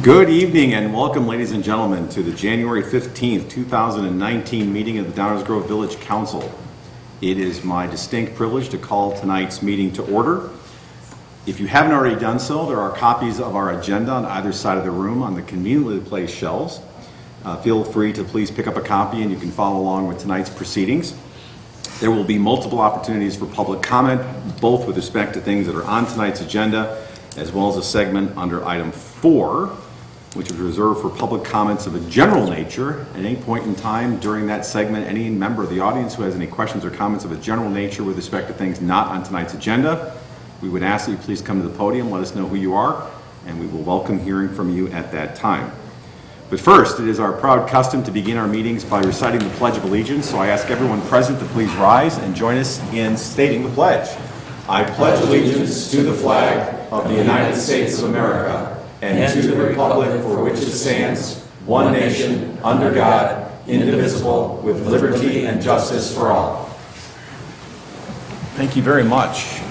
Good evening and welcome, ladies and gentlemen, to the January 15th, 2019 meeting of the Downers Grove Village Council. It is my distinct privilege to call tonight's meeting to order. If you haven't already done so, there are copies of our agenda on either side of the room on the conveniently placed shelves. Feel free to please pick up a copy and you can follow along with tonight's proceedings. There will be multiple opportunities for public comment, both with respect to things that are on tonight's agenda, as well as a segment under item 4, which is reserved for public comments of a general nature. At any point in time during that segment, any member of the audience who has any questions or comments of a general nature with respect to things not on tonight's agenda, we would ask that you please come to the podium, let us know who you are, and we will welcome hearing from you at that time. But first, it is our proud custom to begin our meetings by reciting the Pledge of Allegiance, so I ask everyone present to please rise and join us in stating the pledge. I pledge allegiance to the flag of the United States of America and to the republic for which it stands, one nation, under God, indivisible, with liberty and justice for all. Thank you very much.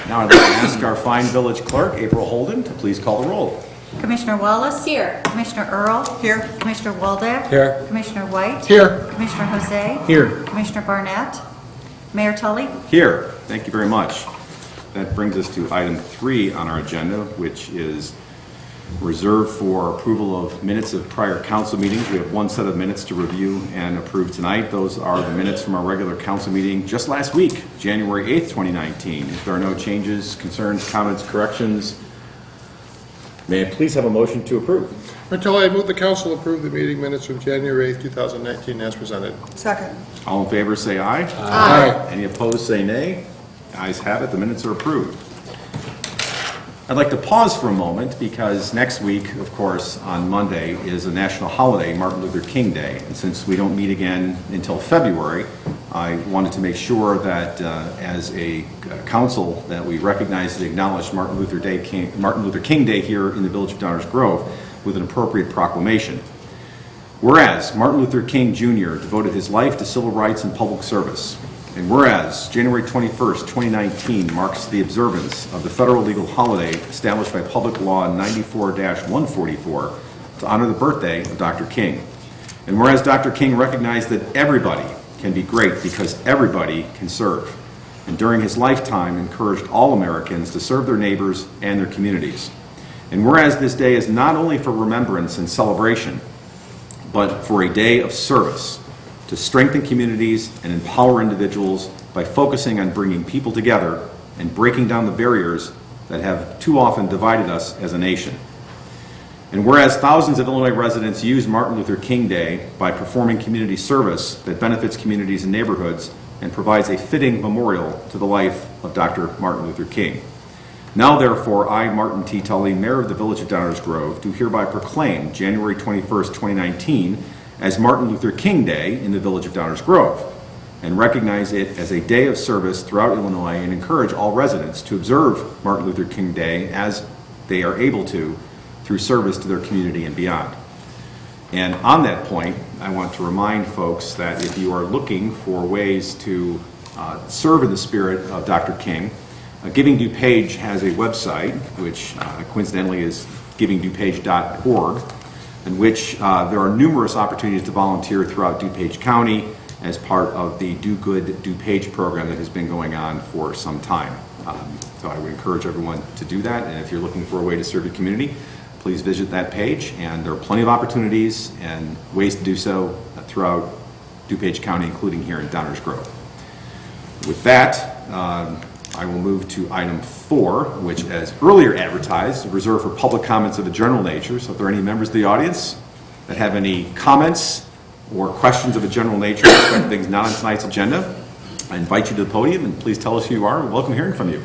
Now I'd like to ask our fine village clerk, April Holden, to please call the roll. Commissioner Wallace? Here. Commissioner Earl? Here. Commissioner Waldeck? Here. Commissioner White? Here. Commissioner Jose? Here. Commissioner Barnett? Mayor Tully? Here. Thank you very much. That brings us to item 3 on our agenda, which is reserved for approval of minutes of prior council meetings. We have one set of minutes to review and approve tonight. Those are the minutes from our regular council meeting just last week, January 8th, 2019. If there are no changes, concerns, comments, corrections, may I please have a motion to approve? Until I move the council approve the meeting minutes from January 8th, 2019 as presented. Second. All in favor say aye. Aye. Any opposed say nay. Ayes have it, the minutes are approved. I'd like to pause for a moment because next week, of course, on Monday is a national holiday, Martin Luther King Day. And since we don't meet again until February, I wanted to make sure that as a council that we recognize and acknowledge Martin Luther King Day here in the village of Downers Grove with an appropriate proclamation. Whereas Martin Luther King Jr. devoted his life to civil rights and public service, and whereas January 21st, 2019 marks the observance of the federal legal holiday established by Public Law 94-144 to honor the birthday of Dr. King. And whereas Dr. King recognized that everybody can be great because everybody can serve. And during his lifetime encouraged all Americans to serve their neighbors and their communities. And whereas this day is not only for remembrance and celebration, but for a day of service to strengthen communities and empower individuals by focusing on bringing people together and breaking down the barriers that have too often divided us as a nation. And whereas thousands of Illinois residents use Martin Luther King Day by performing community service that benefits communities and neighborhoods and provides a fitting memorial to the life of Dr. Martin Luther King. Now therefore, I, Martin T. Tully, Mayor of the Village of Downers Grove, do hereby proclaim January 21st, 2019 as Martin Luther King Day in the Village of Downers Grove, and recognize it as a day of service throughout Illinois and encourage all residents to observe Martin Luther King Day as they are able to through service to their community and beyond. And on that point, I want to remind folks that if you are looking for ways to serve in the spirit of Dr. King, Giving DuPage has a website, which coincidentally is givingdupage.org, in which there are numerous opportunities to volunteer throughout DuPage County as part of the Do Good DuPage program that has been going on for some time. So I would encourage everyone to do that, and if you're looking for a way to serve your community, please visit that page, and there are plenty of opportunities and ways to do so throughout DuPage County, including here in Downers Grove. With that, I will move to item 4, which, as earlier advertised, is reserved for public comments of a general nature. So if there are any members of the audience that have any comments or questions of a general nature with respect to things not on tonight's agenda, I invite you to the podium and please tell us who you are. We welcome hearing from you.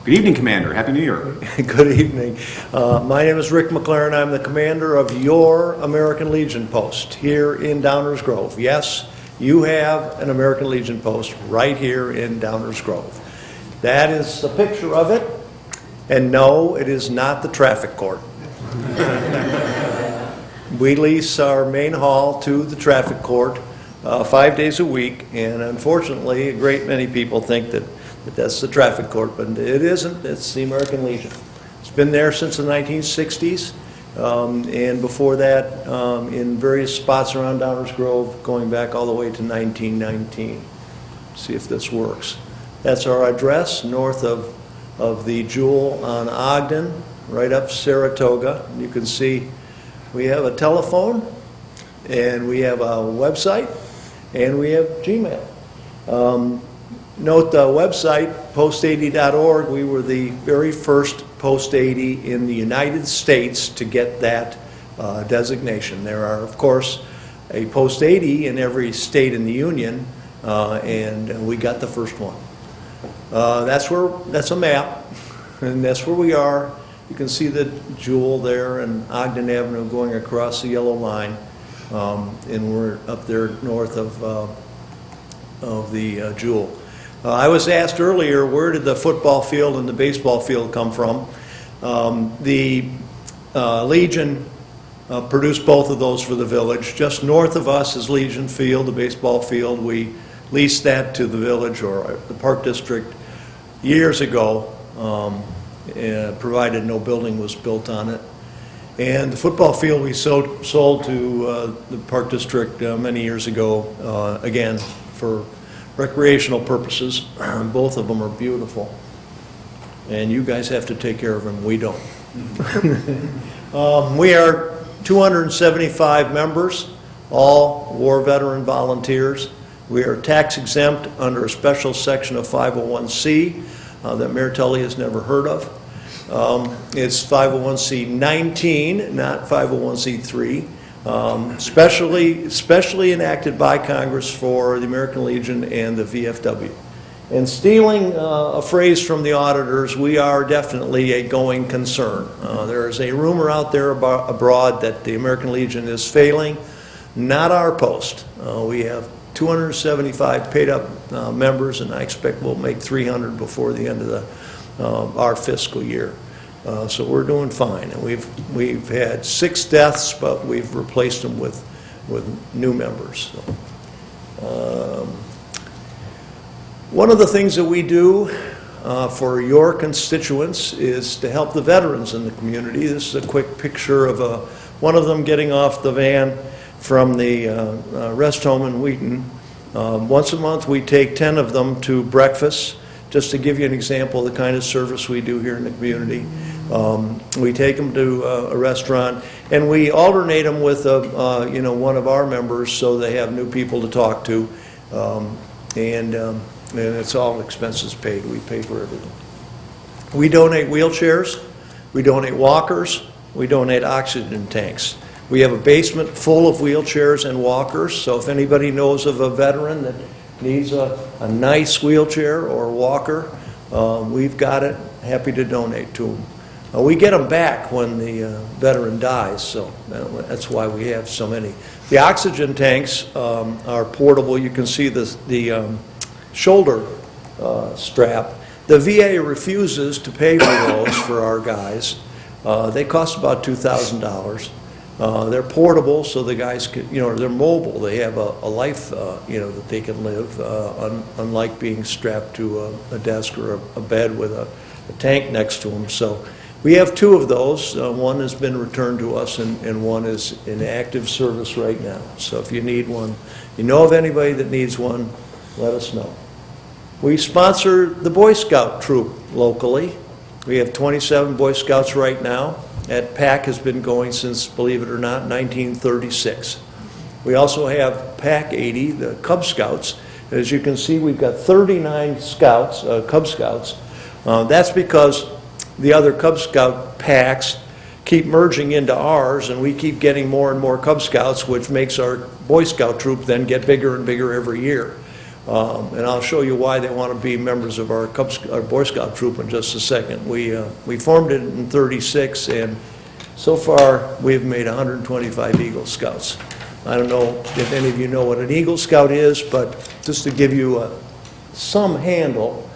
Good evening, Commander. Happy New Year. Good evening. My name is Rick McLaren. I'm the commander of your American Legion post here in Downers Grove. Yes, you have an American Legion post right here in Downers Grove. That is a picture of it, and no, it is not the traffic court. We lease our main hall to the traffic court 5 days a week, and unfortunately, a great many people think that that's the traffic court, but it isn't. It's the American Legion. It's been there since the 1960s, and before that, in various spots around Downers Grove, going back all the way to 1919. See if this works. That's our address, north of the Jewel on Ogden, right up Saratoga. And you can see we have a telephone, and we have a website, and we have Gmail. Note the website, post80.org. We were the very first Post 80 in the United States to get that designation. There are, of course, a Post 80 in every state in the Union, and we got the first one. That's a map, and that's where we are. You can see the Jewel there and Ogden Avenue going across the yellow line, and we're up there north of the Jewel. I was asked earlier, where did the football field and the baseball field come from? The Legion produced both of those for the village. Just north of us is Legion Field, the baseball field. We leased that to the village or the Park District years ago, provided no building was built on it. And the football field we sold to the Park District many years ago, again, for recreational purposes. Both of them are beautiful. And you guys have to take care of them. We don't. We are 275 members, all war veteran volunteers. We are tax exempt under a special section of 501c that Mayor Tully has never heard of. It's 501c19, not 501c3. Specially enacted by Congress for the American Legion and the VFW. And stealing a phrase from the auditors, we are definitely a going concern. There is a rumor out there abroad that the American Legion is failing. Not our post. We have 275 paid-up members, and I expect we'll make 300 before the end of our fiscal year. So we're doing fine, and we've had 6 deaths, but we've replaced them with new members. So, one of the things that we do for your constituents is to help the veterans in the community. This is a quick picture of one of them getting off the van from the rest home in Wheaton. Once a month we take 10 of them to breakfast, just to give you an example of the kind of service we do here in the community. We take them to a restaurant, and we alternate them with one of our members so they have new people to talk to, and it's all expenses paid. We pay for everything. We donate wheelchairs, we donate walkers, we donate oxygen tanks. We have a basement full of wheelchairs and walkers, so if anybody knows of a veteran that needs a nice wheelchair or walker, we've got it. Happy to donate to them. We get them back when the veteran dies, so that's why we have so many. The oxygen tanks are portable. You can see the shoulder strap. The VA refuses to pay for those for our guys. They cost about $2,000. They're portable, so the guys can, they're mobile. They have a life, that they can live, unlike being strapped to a desk or a bed with a tank next to them. So we have 2 of those. One has been returned to us, and one is in active service right now. So if you need one, you know of anybody that needs one, let us know. We sponsor the Boy Scout troop locally. We have 27 Boy Scouts right now. That PAC has been going since, believe it or not, 1936. We also have PAC 80, the Cub Scouts. As you can see, we've got 39 scouts, Cub Scouts. That's because the other Cub Scout packs keep merging into ours, and we keep getting more and more Cub Scouts, which makes our Boy Scout troop then get bigger and bigger every year. And I'll show you why they want to be members of our Boy Scout troop in just a second. We formed it in '36, and so far we've made 125 Eagle Scouts. I don't know if any of you know what an Eagle Scout is, but just to give you some handle,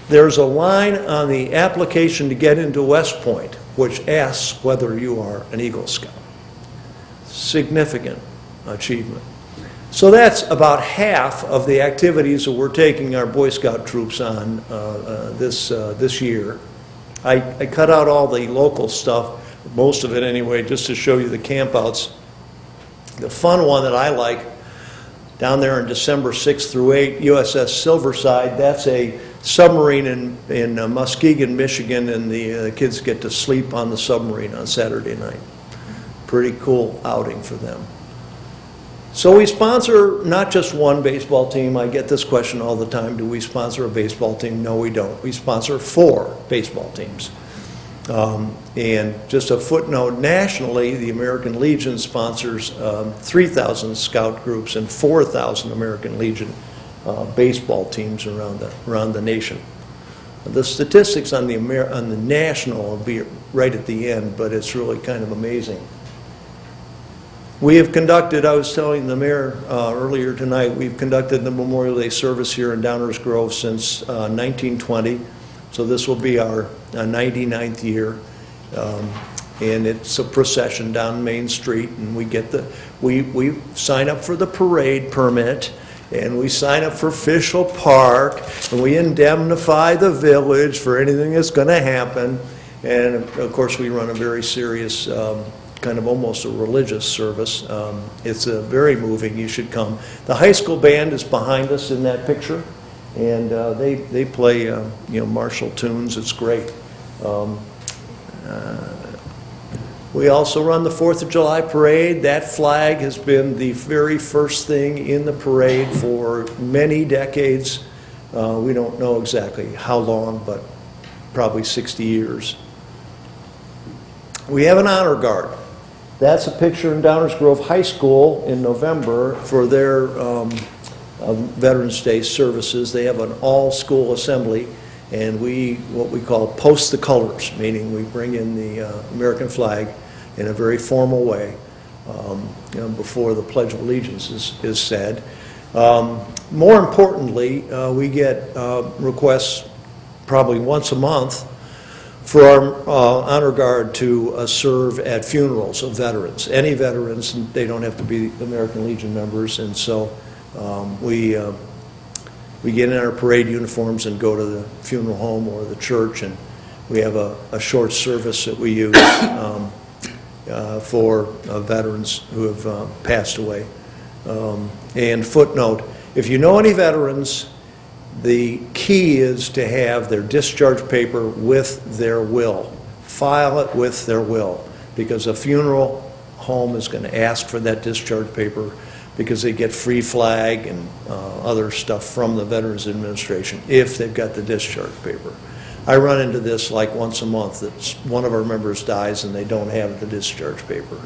there's a line on the application to get into West Point which asks whether you are an Eagle Scout. Significant achievement. So that's about half of the activities that we're taking our Boy Scout troops on this year. I cut out all the local stuff, most of it anyway, just to show you the campouts. The fun one that I like, down there in December 6th through 8th, USS Silverside, that's a submarine in Muskegon, Michigan, and the kids get to sleep on the submarine on Saturday night. Pretty cool outing for them. So we sponsor not just one baseball team. I get this question all the time, do we sponsor a baseball team? No, we don't. We sponsor 4 baseball teams. And just a footnote, nationally, the American Legion sponsors 3,000 scout groups and 4,000 American Legion baseball teams around the nation. The statistics on the national will be right at the end, but it's really kind of amazing. We have conducted, I was telling the mayor earlier tonight, we've conducted the Memorial Day service here in Downers Grove since 1920. So this will be our 99th year. And it's a procession down Main Street, and we sign up for the parade permit, and we sign up for Fischel Park, and we indemnify the village for anything that's going to happen. And of course, we run a very serious kind of almost a religious service. It's very moving. You should come. The high school band is behind us in that picture, and they play martial tunes. It's great. We also run the 4th of July parade. That flag has been the very first thing in the parade for many decades. We don't know exactly how long, but probably 60 years. We have an honor guard. That's a picture in Downers Grove High School in November for their Veterans Day services. They have an all-school assembly, and what we call post the colors, meaning we bring in the American flag in a very formal way before the Pledge of Allegiance is said. More importantly, we get requests probably once a month for our honor guard to serve at funerals of veterans. Any veterans, they don't have to be American Legion members, and so we get in our parade uniforms and go to the funeral home or the church, and we have a short service that we use for veterans who have passed away. And footnote, if you know any veterans, the key is to have their discharge paper with their will. File it with their will, because a funeral home is going to ask for that discharge paper because they get free flag and other stuff from the Veterans Administration if they've got the discharge paper. I run into this like once a month that one of our members dies and they don't have the discharge paper.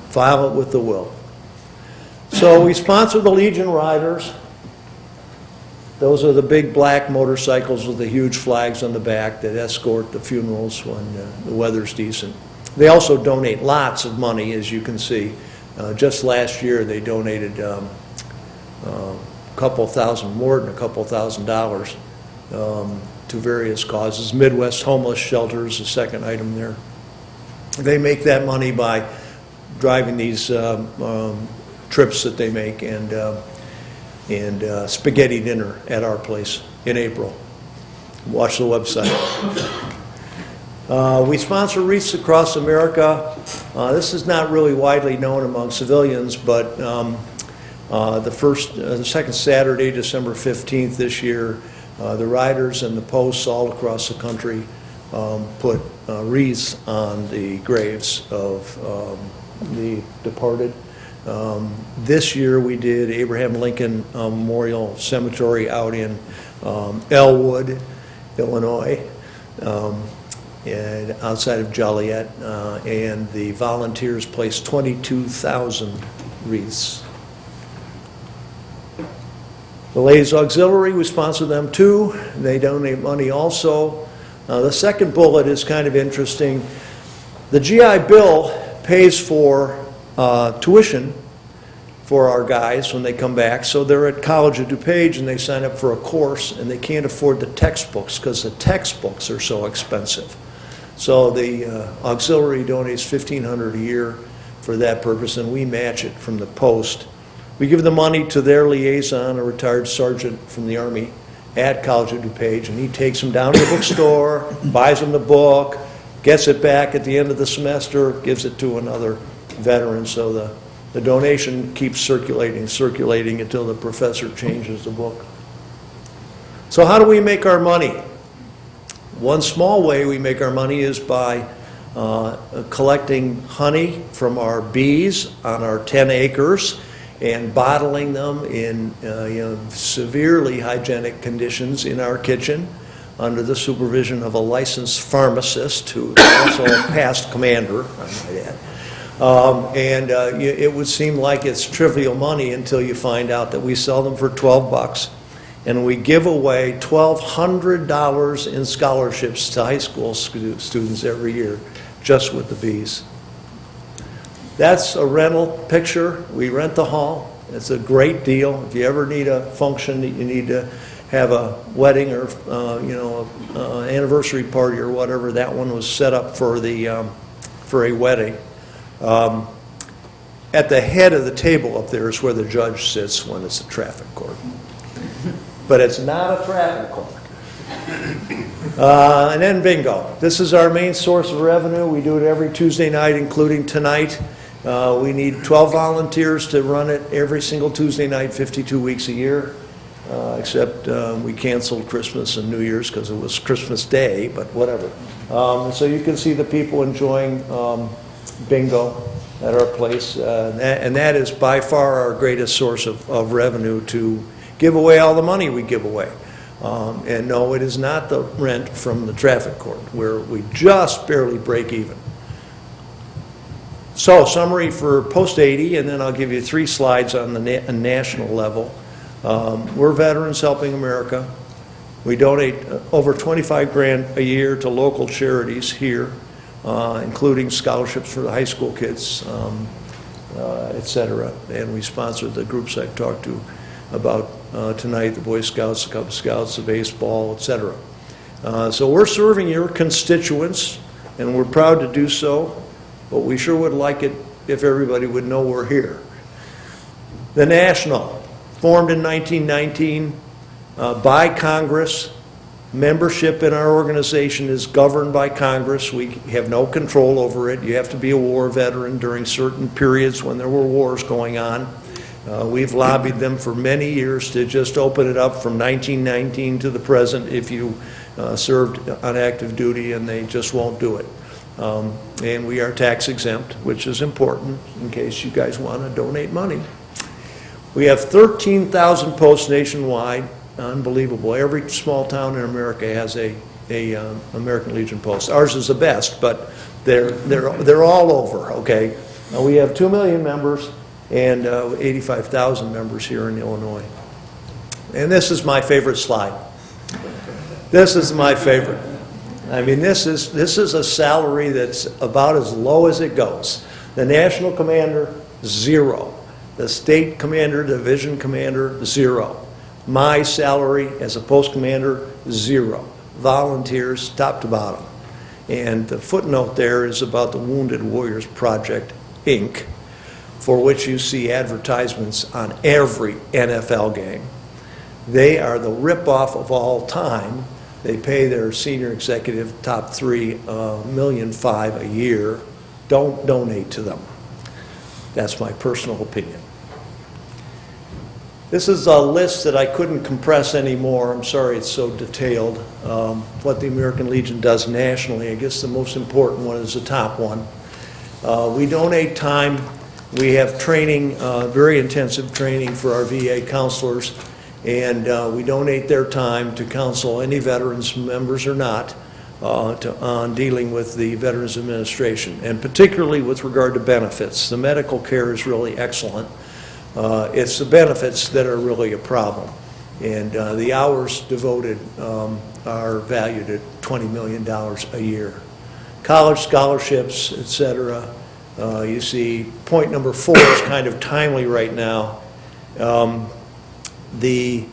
File it with the will. So we sponsor the Legion Riders. Those are the big black motorcycles with the huge flags on the back that escort the funerals when the weather's decent. They also donate lots of money, as you can see. Just last year, they donated a couple thousand, more than a couple $1,000 to various causes. Midwest Homeless Shelter is the second item there. They make that money by driving these trips that they make and spaghetti dinner at our place in April. Watch the website. We sponsor wreaths across America. This is not really widely known among civilians, but the second Saturday, December 15th this year, the riders and the posts all across the country put wreaths on the graves of the departed. This year we did Abraham Lincoln Memorial Cemetery out in Elwood, Illinois, and outside of Joliet, and the volunteers placed 22,000 wreaths. The Ladies Auxiliary, we sponsor them too. They donate money also. The second bullet is kind of interesting. The GI Bill pays for tuition for our guys when they come back. So they're at College of DuPage and they sign up for a course and they can't afford the textbooks because the textbooks are so expensive. So the auxiliary donates $1,500 a year for that purpose, and we match it from the post. We give the money to their liaison, a retired sergeant from the Army, at College of DuPage, and he takes them down to the bookstore, buys them the book, gets it back at the end of the semester, gives it to another veteran, so the donation keeps circulating until the professor changes the book. So how do we make our money? One small way we make our money is by collecting honey from our bees on our 10 acres and bottling them in severely hygienic conditions in our kitchen under the supervision of a licensed pharmacist who is also a past commander, I might add. It would seem like it's trivial money until you find out that we sell them for $12, and we give away $1,200 in scholarships to high school students every year just with the bees. That's a rental picture. We rent the hall. It's a great deal. If you ever need a function that you need to have a wedding or anniversary party or whatever, that one was set up for a wedding. At the head of the table up there is where the judge sits when it's a traffic court. But it's not a traffic court. And then bingo. This is our main source of revenue. We do it every Tuesday night, including tonight. We need 12 volunteers to run it every single Tuesday night, 52 weeks a year, except we canceled Christmas and New Year's because it was Christmas Day, but whatever. So you can see the people enjoying bingo at our place, and that is by far our greatest source of revenue, to give away all the money we give away. And no, it is not the rent from the traffic court, where we just barely break even. So, summary for post-80, and then I'll give you 3 slides on the national level. We're Veterans Helping America. We donate over $25 grand a year to local charities here, including scholarships for the high school kids, etc. And we sponsor the groups I've talked to about tonight, the Boy Scouts, the Cub Scouts, the baseball, etc. So we're serving your constituents, and we're proud to do so, but we sure would like it if everybody would know we're here. The National, formed in 1919 by Congress. Membership in our organization is governed by Congress. We have no control over it. You have to be a war veteran during certain periods when there were wars going on. We've lobbied them for many years to just open it up from 1919 to the present if you served on active duty, and they just won't do it. And we are tax exempt, which is important in case you guys want to donate money. We have 13,000 posts nationwide. Unbelievable. Every small town in America has a American Legion post. Ours is the best, but they're all over, okay? We have 2 million members and 85,000 members here in Illinois. And this is my favorite slide. This is my favorite. I mean, this is a salary that's about as low as it goes. The national commander, 0. The state commander, division commander, 0. My salary as a post commander, 0. Volunteers, top to bottom. And the footnote there is about the Wounded Warriors Project, Inc., for which you see advertisements on every NFL game. They are the ripoff of all time. They pay their senior executive top 3 $1.5 million a year. Don't donate to them. That's my personal opinion. This is a list that I couldn't compress anymore. I'm sorry it's so detailed. What the American Legion does nationally, I guess the most important one is the top one. We donate time. We have training, very intensive training for our VA counselors, and we donate their time to counsel any veterans, members or not, on dealing with the Veterans Administration, and particularly with regard to benefits. The medical care is really excellent. It's the benefits that are really a problem. And the hours devoted are valued at $20 million a year. College scholarships, etc. You see, point number 4 is kind of timely right now. The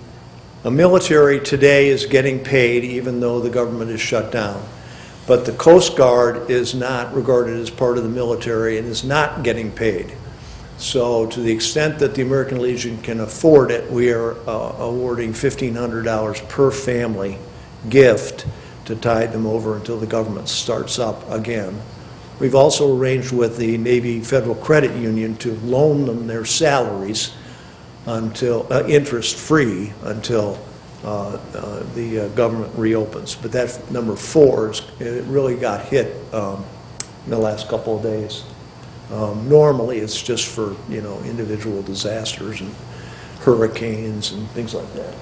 military today is getting paid even though the government is shut down. But the Coast Guard is not regarded as part of the military and is not getting paid. So to the extent that the American Legion can afford it, we are awarding $1,500 per family gift to tide them over until the government starts up again. We've also arranged with the Navy Federal Credit Union to loan them their salaries until, interest-free until the government reopens. But that number 4, it really got hit in the last couple of days. Normally, it's just for, individual disasters and hurricanes and things like that.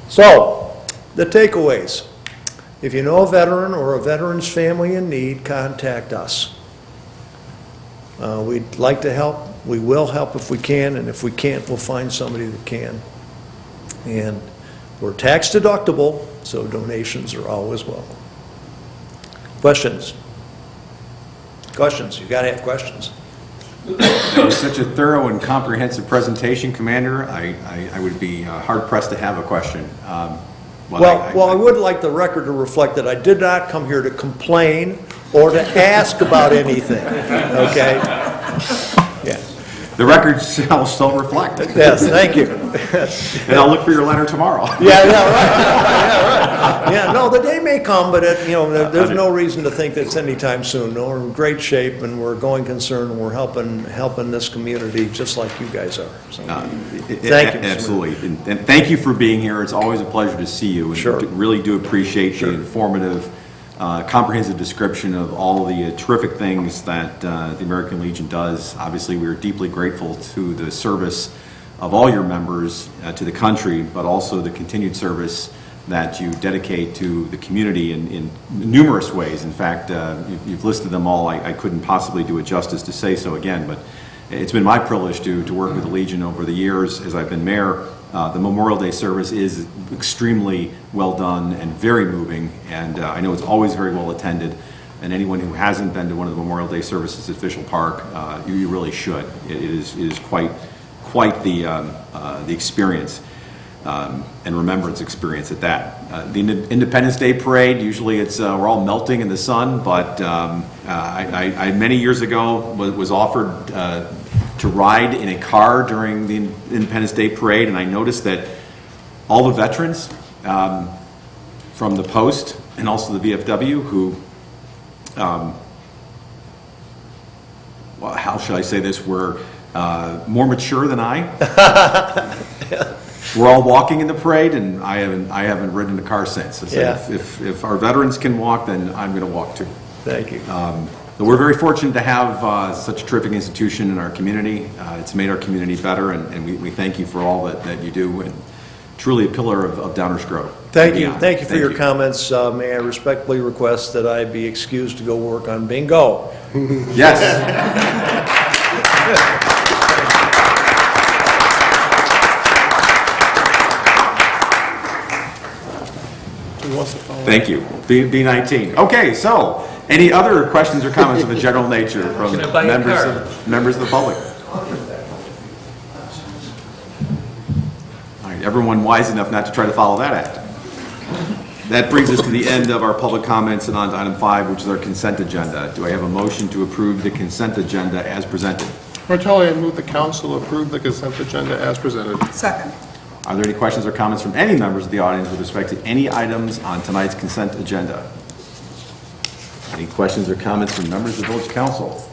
So, the takeaways. If you know a veteran or a veteran's family in need, contact us. We'd like to help. We will help if we can, and if we can't, we'll find somebody that can. And we're tax deductible, so donations are always welcome. Questions? Questions? You got to have questions. That was such a thorough and comprehensive presentation, Commander. I would be hard-pressed to have a question. Well, I would like the record to reflect that I did not come here to complain or to ask about anything, okay? Yeah. The record shall still reflect. Yes, thank you. And I'll look for your letter tomorrow. Yeah, right. Yeah, no, the day may come, but there's no reason to think that it's anytime soon. No, we're in great shape, and we're a going concern, and we're helping this community just like you guys are. So, thank you. Absolutely, and thank you for being here. It's always a pleasure to see you. And Sure. really do appreciate the informative, comprehensive description of all the terrific things that the American Legion does. Obviously, we are deeply grateful to the service of all your members to the country, but also the continued service that you dedicate to the community in numerous ways. In fact, you've listed them all. I couldn't possibly do it justice to say so again, but it's been my privilege to work with the Legion over the years as I've been mayor. The Memorial Day service is extremely well done and very moving, and I know it's always very well attended, and anyone who hasn't been to one of the Memorial Day services at Fishel Park, you really should. It is quite the experience, and remembrance experience at that. The Independence Day Parade, usually we're all melting in the sun, but I many years ago was offered to ride in a car during the Independence Day Parade, and I noticed that all the veterans from the Post and also the VFW who, well, how should I say this, were more mature than I. We're all walking in the parade, and I haven't ridden a car since. I said, if our veterans can walk, then I'm going to walk too. Thank you. But we're very fortunate to have such a terrific institution in our community. It's made our community better, and we thank you for all that you do, and truly a pillar of Downers Grove. Thank you. Thank you for your comments. May I respectfully request that I be excused to go work on bingo? Yes. Thank you. B19. Okay, so any other questions or comments of a general nature from members of the public? All right, everyone wise enough not to try to follow that act. That brings us to the end of our public comments and on to item 5, which is our consent agenda. Do I have a motion to approve the consent agenda as presented? Martelli, I move the council approve the consent agenda as presented. Second. Are there any questions or comments from any members of the audience with respect to any items on tonight's consent agenda? Any questions or comments from members of the village council?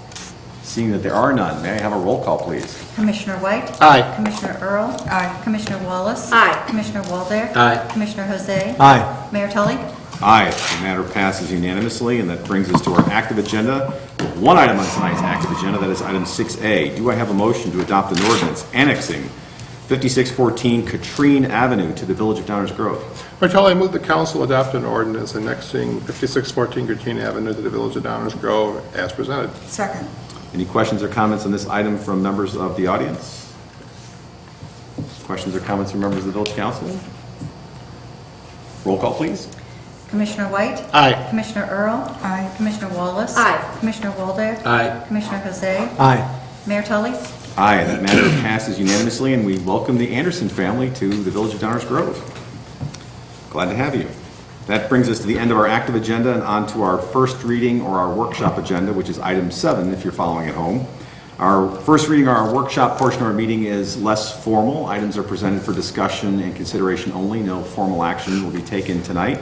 Seeing that there are none, may I have a roll call, please? Commissioner White? Aye. Commissioner Earl? Aye. Commissioner Wallace? Aye. Commissioner Waldeck? Aye. Commissioner Jose? Aye. Mayor Tully? Aye. The matter passes unanimously, and that brings us to our active agenda. One item on tonight's active agenda, that is item 6A. Do I have a motion to adopt an ordinance annexing 5614 Katrine Avenue to the village of Downers Grove? Martelli, I move the council adopt an ordinance annexing 5614 Katrine Avenue to the village of Downers Grove as presented. Second. Any questions or comments on this item from members of the audience? Questions or comments from members of the village council? Roll call, please. Commissioner White? Aye. Commissioner Earl? Aye. Commissioner Wallace? Aye. Commissioner Waldeck? Aye. Commissioner Jose? Aye. Mayor Tully? Aye, that matter passes unanimously, and we welcome the Anderson family to the village of Downers Grove. Glad to have you. That brings us to the end of our active agenda and on to our first reading or our workshop agenda, which is item 7, if you're following at home. Our first reading, our workshop portion of our meeting is less formal. Items are presented for discussion and consideration only. No formal action will be taken tonight.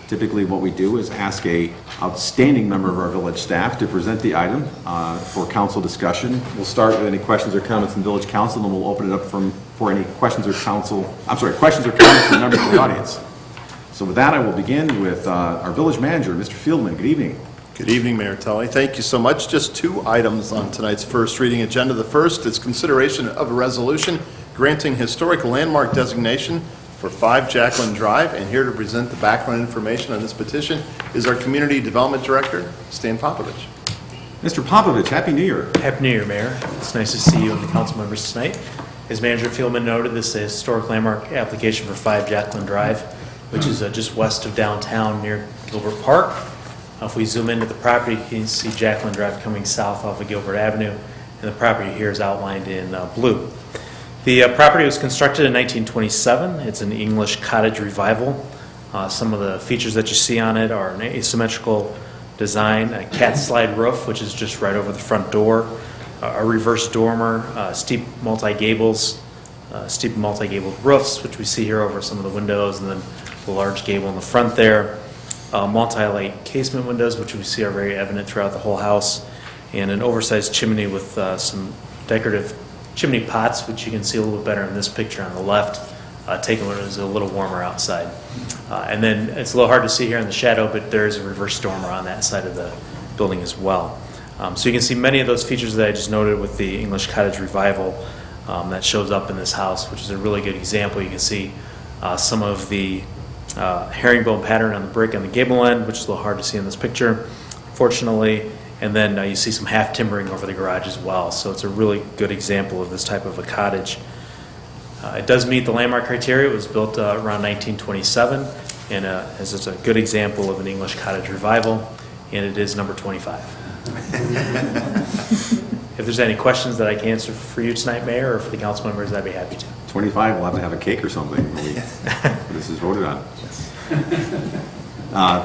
Typically what we do is ask a outstanding member of our village staff to present the item for council discussion. We'll start with any questions or comments from village council, and we'll open it up for any questions or comments from members of the audience. So with that, I will begin with our village manager, Mr. Fieldman. Good evening. Good evening, Mayor Tully. Thank you so much. Just 2 items on tonight's first reading agenda. The first is consideration of a resolution granting historic landmark designation for 5 Jacqueline Drive, and here to present the background information on this petition is our Community Development Director, Stan Popovich. Mr. Popovich, Happy New Year. Happy New Year, Mayor. It's nice to see you and the council members tonight. As Manager Fieldman noted, this is a historic landmark application for 5 Jacqueline Drive, which is just west of downtown near Gilbert Park. If we zoom into the property, you can see Jacqueline Drive coming south off of Gilbert Avenue, and the property here is outlined in blue. The property was constructed in 1927. It's an English cottage revival. Some of the features that you see on it are an asymmetrical design, a cat slide roof, which is just right over the front door, a reverse dormer, steep multi-gabled roofs, which we see here over some of the windows, and then the large gable in the front there. Multi-light casement windows, which we see are very evident throughout the whole house, and an oversized chimney with some decorative chimney pots, which you can see a little bit better in this picture on the left, taken when it was a little warmer outside. And then it's a little hard to see here in the shadow, but there is a reverse dormer on that side of the building as well. So you can see many of those features that I just noted with the English cottage revival that shows up in this house, which is a really good example. You can see some of the herringbone pattern on the brick on the gable end, which is a little hard to see in this picture, fortunately. And then you see some half timbering over the garage as well. So it's a really good example of this type of a cottage. It does meet the landmark criteria. It was built around 1927, and as it's a good example of an English cottage revival, and it is number 25. If there's any questions that I can answer for you tonight, Mayor, or for the council members, I'd be happy to. 25, we'll have to have a cake or something when this is voted on.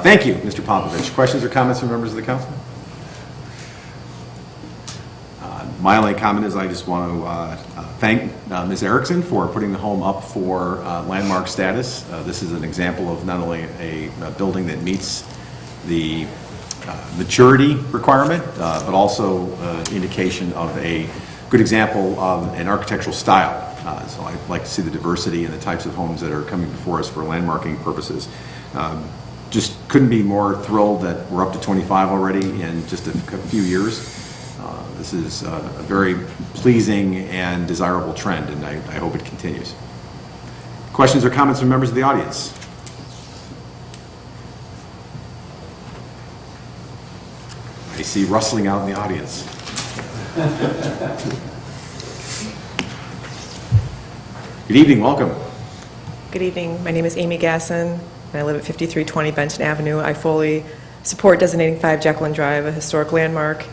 Thank you, Mr. Popovich. Questions or comments from members of the council? My only comment is I just want to thank Ms. Erickson for putting the home up for landmark status. This is an example of not only a building that meets the maturity requirement, but also indication of a good example of an architectural style. So I'd like to see the diversity and the types of homes that are coming before us for landmarking purposes. Just couldn't be more thrilled that we're up to 25 already in just a few years. This is a very pleasing and desirable trend, and I hope it continues. Questions or comments from members of the audience? I see rustling out in the audience. Good evening, welcome. Good evening. My name is Amy Gasson, and I live at 5320 Benton Avenue. I fully support designating 5 Jacqueline Drive a historic landmark.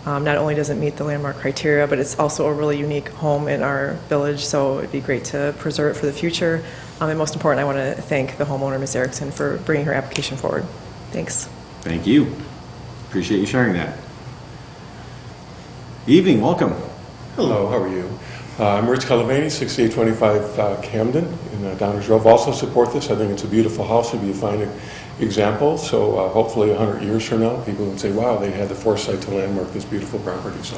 Not only does it meet the landmark criteria, but it's also a really unique home in our village, so it'd be great to preserve it for the future. And most important, I want to thank the homeowner, Ms. Erickson, for bringing her application forward. Thanks. Thank you. Appreciate you sharing that. Evening, welcome. Hello, how are you? I'm Rich Calavani, 6825 Camden in Downers Grove. Also support this. I think it's a beautiful house. It'd be a fine example. So hopefully 100 years from now, people can say, wow, they had the foresight to landmark this beautiful property. So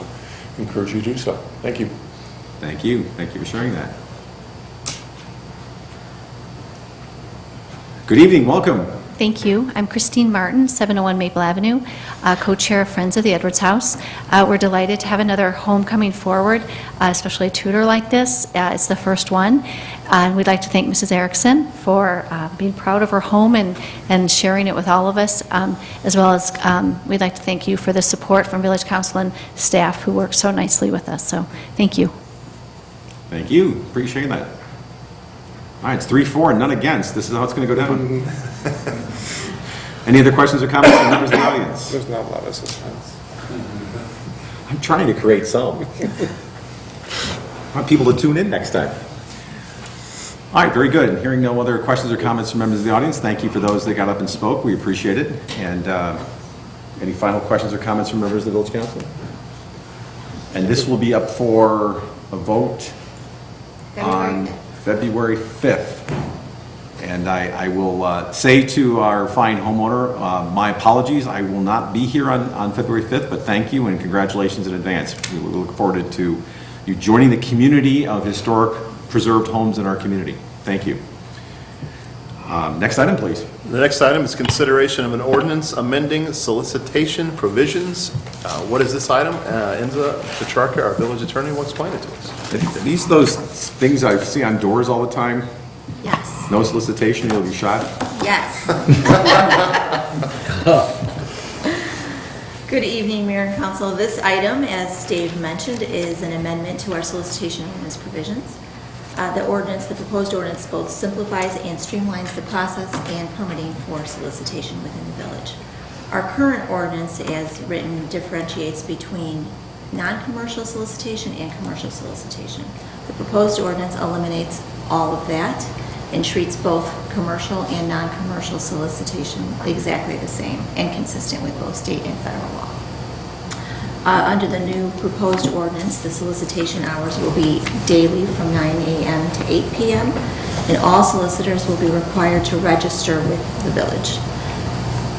I encourage you to do so. Thank you. Thank you. Thank you for sharing that. Good evening, welcome. Thank you. I'm Christine Martin, 701 Maple Avenue, co-chair of Friends of the Edwards House. We're delighted to have another home coming forward, especially a Tudor like this. It's the first one. And we'd like to thank Mrs. Erickson for being proud of her home and sharing it with all of us, as well as we'd like to thank you for the support from Village Council and staff who work so nicely with us. So thank you. Thank you. Appreciate that. All right, it's 3-4 and none against. This is how it's going to go down. Any other questions or comments from members of the audience? There's not a lot of suspense. I'm trying to create some. I want people to tune in next time. All right, very good. Hearing no other questions or comments from members of the audience, thank you for those that got up and spoke. We appreciate it. And any final questions or comments from members of the Village Council? And this will be up for a vote on February 5th. And I will say to our fine homeowner, my apologies, I will not be here on February 5th, but thank you and congratulations in advance. We look forward to you joining the community of historic preserved homes in our community. Thank you. Next item, please. The next item is consideration of an ordinance amending solicitation provisions. What is this item? Enza Petrarca, our village attorney, will explain it to us. Are these those things I see on doors all the time? Yes. No solicitation, you'll be shot? Yes. Good evening, Mayor and Council. This item, as Dave mentioned, is an amendment to our solicitation ordinance provisions. The proposed ordinance both simplifies and streamlines the process and permitting for solicitation within the village. Our current ordinance, as written, differentiates between non-commercial solicitation and commercial solicitation. The proposed ordinance eliminates all of that and treats both commercial and non-commercial solicitation exactly the same and consistent with both state and federal law. Under the new proposed ordinance, the solicitation hours will be daily from 9 a.m. to 8 p.m., and all solicitors will be required to register with the village.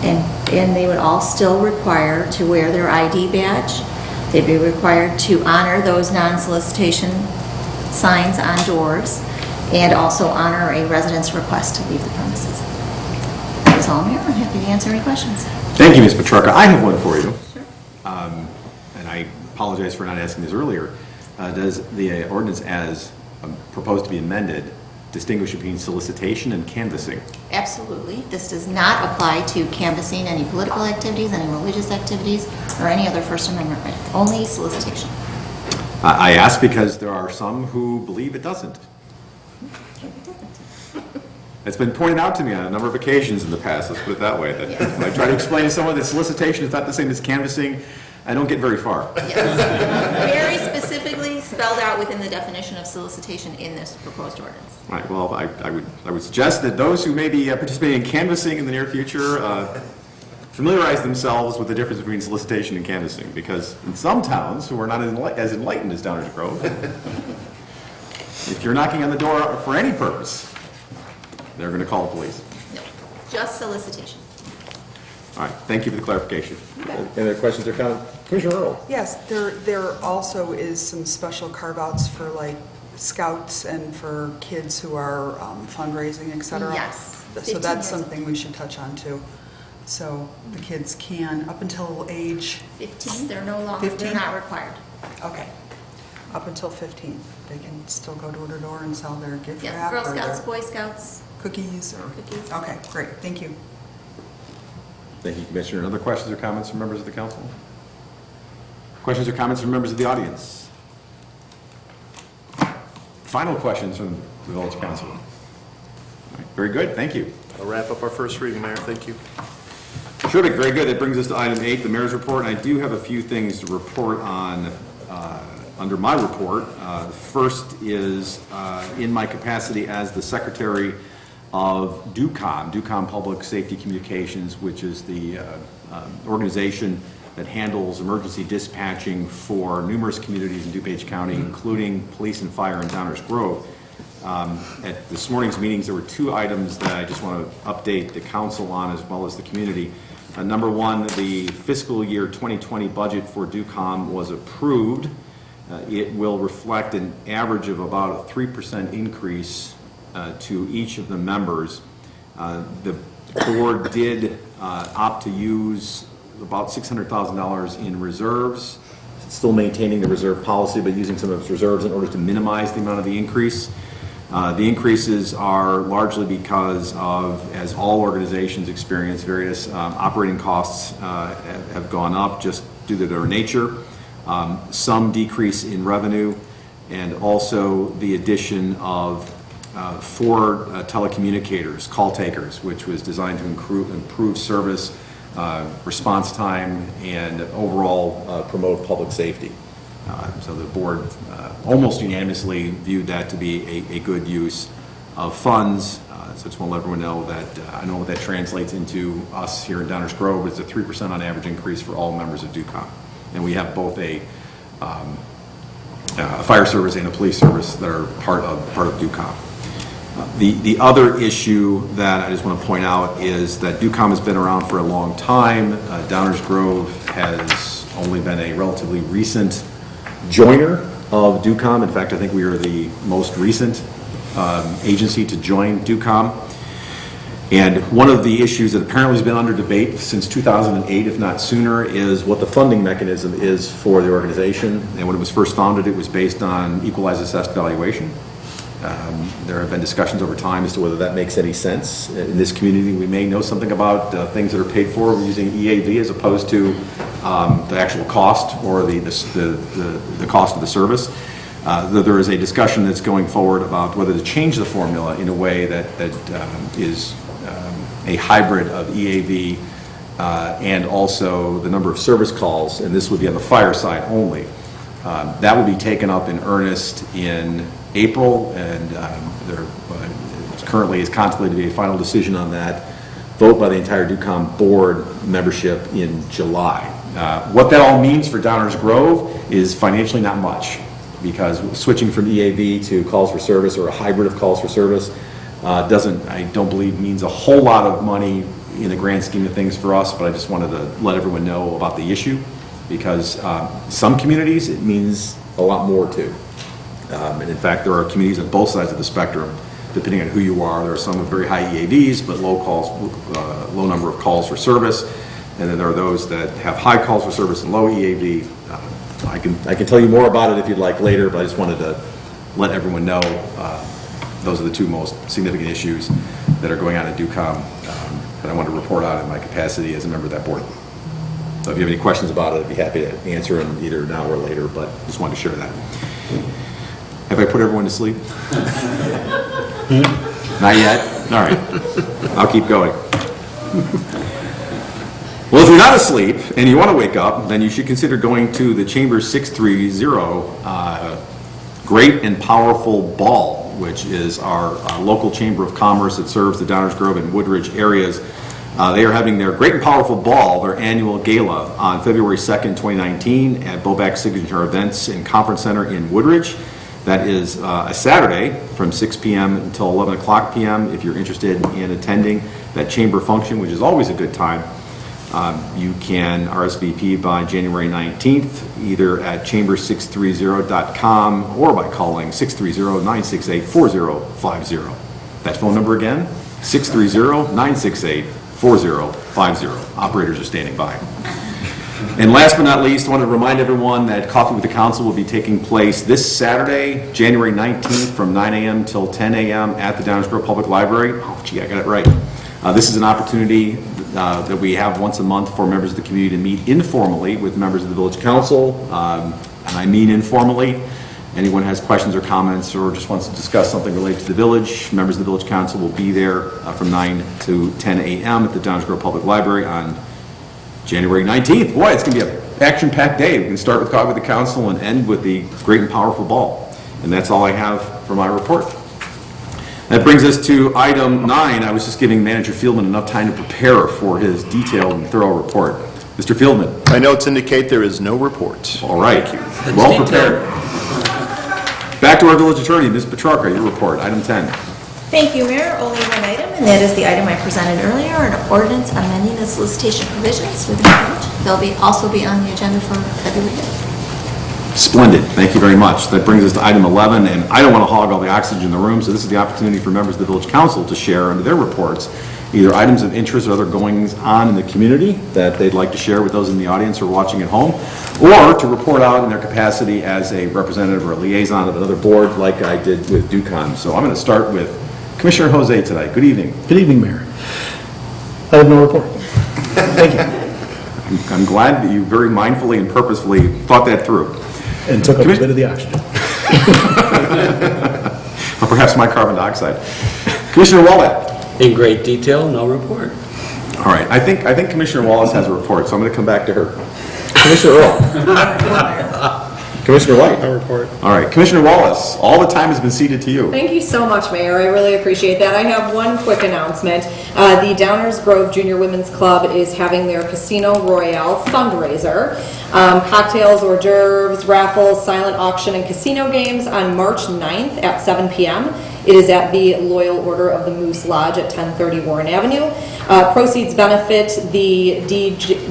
And they would all still require to wear their ID badge. They'd be required to honor those non-solicitation signs on doors, and also honor a resident's request to leave the premises. That's all, Mayor. I'm happy to answer any questions. Thank you, Ms. Petrarca. I have one for you. Sure. And I apologize for not asking this earlier. Does the ordinance as proposed to be amended distinguish between solicitation and canvassing? Absolutely. This does not apply to canvassing any political activities, any religious activities, or any other First Amendment right. Only solicitation. I ask because there are some who believe it doesn't. It's been pointed out to me on a number of occasions in the past, let's put it that way, that Yes. when I try to explain to someone that solicitation is not the same as canvassing, I don't get very far. Yes. Very specifically spelled out within the definition of solicitation in this proposed ordinance. Right, well, I would suggest that those who may be participating in canvassing in the near future familiarize themselves with the difference between solicitation and canvassing, because in some towns who are not as enlightened as Downers Grove, if you're knocking on the door for any purpose, they're going to call the police. No, just solicitation. All right, thank you for the clarification. Any other questions or comments? Commissioner Earl? Yes, there also is some special carve-outs for like scouts and for kids who are fundraising, et cetera. Yes. So 15 that's years something we should touch on too. So the kids can, up until age, 15, they're no longer, 15? they're not required. okay, up until 15, they can still go door to door and sell their gift Yeah, wrap Girl or Scouts, their Boy Scouts. cookies or, Cookies. okay, great, thank you. Thank you, Commissioner. Other questions or comments from members of the council? Questions or comments from members of the audience? Final questions from the village council? All right, very good, thank you. I'll wrap up our first reading, Mayor. Thank you. Terrific, very good. That brings us to item 8, the mayor's report. I do have a few things to report on under my report. The first is in my capacity as the secretary of DUCOM Public Safety Communications, which is the organization that handles emergency dispatching for numerous communities in DuPage County, including police and fire in Downers Grove. At this morning's meetings, there were 2 items that I just want to update the council on as well as the community. Number 1, the fiscal year 2020 budget for DUCOM was approved. It will reflect an average of about a 3% increase to each of the members. The board did opt to use about $600,000 in reserves, still maintaining the reserve policy, but using some of its reserves in order to minimize the amount of the increase. The increases are largely because of, as all organizations experience, various operating costs have gone up just due to their nature. Some decrease in revenue, and also the addition of 4 telecommunicators, call takers, which was designed to improve service, response time, and overall promote public safety. So the board almost unanimously viewed that to be a good use of funds. So I just want to let everyone know that I know what that translates into us here in Downers Grove. It's a 3% on average increase for all members of DUCOM. And we have both a a fire service and a police service that are part of DUCOM. The other issue that I just want to point out is that DUCOM has been around for a long time. Downers Grove has only been a relatively recent joiner of DUCOM. In fact, I think we are the most recent agency to join DUCOM. And one of the issues that apparently has been under debate since 2008, if not sooner, is what the funding mechanism is for the organization. And when it was first founded, it was based on equalized assessed valuation. There have been discussions over time as to whether that makes any sense. In this community, we may know something about things that are paid for using EAV as opposed to the actual cost or the cost of the service. There is a discussion that's going forward about whether to change the formula in a way that is a hybrid of EAV and also the number of service calls, and this would be on the fire side only. That will be taken up in earnest in April, and there currently is contemplated to be a final decision on that, vote by the entire DUCOM board membership in July. What that all means for Downers Grove is financially not much, because switching from EAV to calls for service or a hybrid of calls for service I don't believe means a whole lot of money in the grand scheme of things for us, but I just wanted to let everyone know about the issue, because some communities it means a lot more to. And in fact, there are communities on both sides of the spectrum, depending on who you are. There are some with very high EAVs, but low number of calls for service. And then there are those that have high calls for service and low EAV. I can tell you more about it if you'd like later, but I just wanted to let everyone know those are the two most significant issues that are going on at DUCOM that I want to report out in my capacity as a member of that board. So if you have any questions about it, I'd be happy to answer them either now or later, but just wanted to share that. Have I put everyone to sleep? Not yet? All right. I'll keep going. Well, if you're not asleep and you want to wake up, then you should consider going to the Chamber's 630 Great and Powerful Ball, which is our local Chamber of Commerce that serves the Downers Grove and Woodridge areas. They are having their Great and Powerful Ball, their annual gala, on February 2nd, 2019 at Boback Signature Events and Conference Center in Woodridge. That is a Saturday from 6 p.m. until 11 o'clock p.m. If you're interested in attending that chamber function, which is always a good time, you can RSVP by January 19th, either at chamber630.com or by calling 630-968-4050. That phone number again, 630-968-4050. Operators are standing by. And last but not least, I want to remind everyone that Coffee with the Council will be taking place this Saturday, January 19th, from 9 a.m. till 10 a.m. at the Downers Grove Public Library. Oh, gee, I got it right. This is an opportunity that we have once a month for members of the community to meet informally with members of the Village Council, and I mean informally. Anyone has questions or comments or just wants to discuss something related to the village, members of the Village Council will be there from 9 to 10 a.m. at the Downers Grove Public Library on January 19th. Boy, it's going to be an action-packed day. We can start with Coffee with the Council and end with the Great and Powerful Ball. And that's all I have for my report. That brings us to item 9. I was just giving Manager Fieldman enough time to prepare for his detailed and thorough report. Mr. Fieldman. My notes indicate there is no report. All right. Well prepared. Back to our village attorney, Ms. Petrarca, your report, item 10. Thank you, Mayor. Only one item, and that is the item I presented earlier, an ordinance amending the solicitation provisions within the village. They'll also be on the agenda for February 5th. Splendid. Thank you very much. That brings us to item 11, and I don't want to hog all the oxygen in the room, so this is the opportunity for members of the Village Council to share under their reports either items of interest or other goings on in the community that they'd like to share with those in the audience or watching at home, or to report out in their capacity as a representative or a liaison of another board like I did with DUCOM. So I'm going to start with Commissioner Jose tonight. Good evening. Good evening, Mayor. I have no report. Thank you. I'm glad that you very mindfully and purposefully thought that through. And took up a bit of the oxygen. Or perhaps my carbon dioxide. Commissioner Wallach. In great detail, no report. All right. I think Commissioner Wallace has a report, so I'm going to come back to her. Commissioner Earl. Commissioner White. No report. All right, Commissioner Wallace, all the time has been ceded to you. Thank you so much, Mayor. I really appreciate that. I have one quick announcement. The Downers Grove Junior Women's Club is having their Casino Royale fundraiser. Cocktails, hors d'oeuvres, raffles, silent auction, and casino games on March 9th at 7 p.m. It is at the Loyal Order of the Moose Lodge at 1030 Warren Avenue. Proceeds benefit the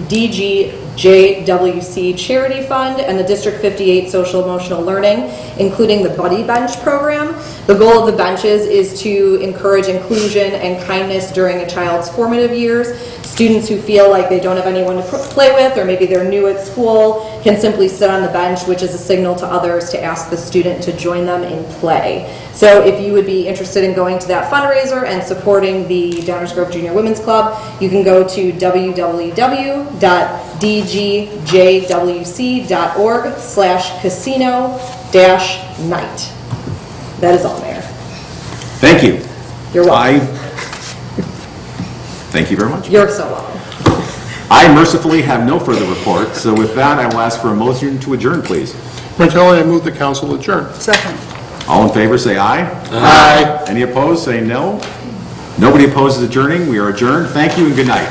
DGJWC Charity Fund and the District 58 Social Emotional Learning, including the Buddy Bench program. The goal of the benches is to encourage inclusion and kindness during a child's formative years. Students who feel like they don't have anyone to play with, or maybe they're new at school, can simply sit on the bench, which is a signal to others to ask the student to join them in play. So if you would be interested in going to that fundraiser and supporting the Downers Grove Junior Women's Club, you can go to www.dgjwc.org/casino-night. That is all, Mayor. Thank you. You're welcome. Thank you very much. You're so welcome. I mercifully have no further report, so with that, I will ask for a motion to adjourn, please. Mayor Tully, I move the council adjourn. Second. All in favor, say aye. Aye. Any opposed, say no. Nobody opposes adjourning. We are adjourned. Thank you and good night.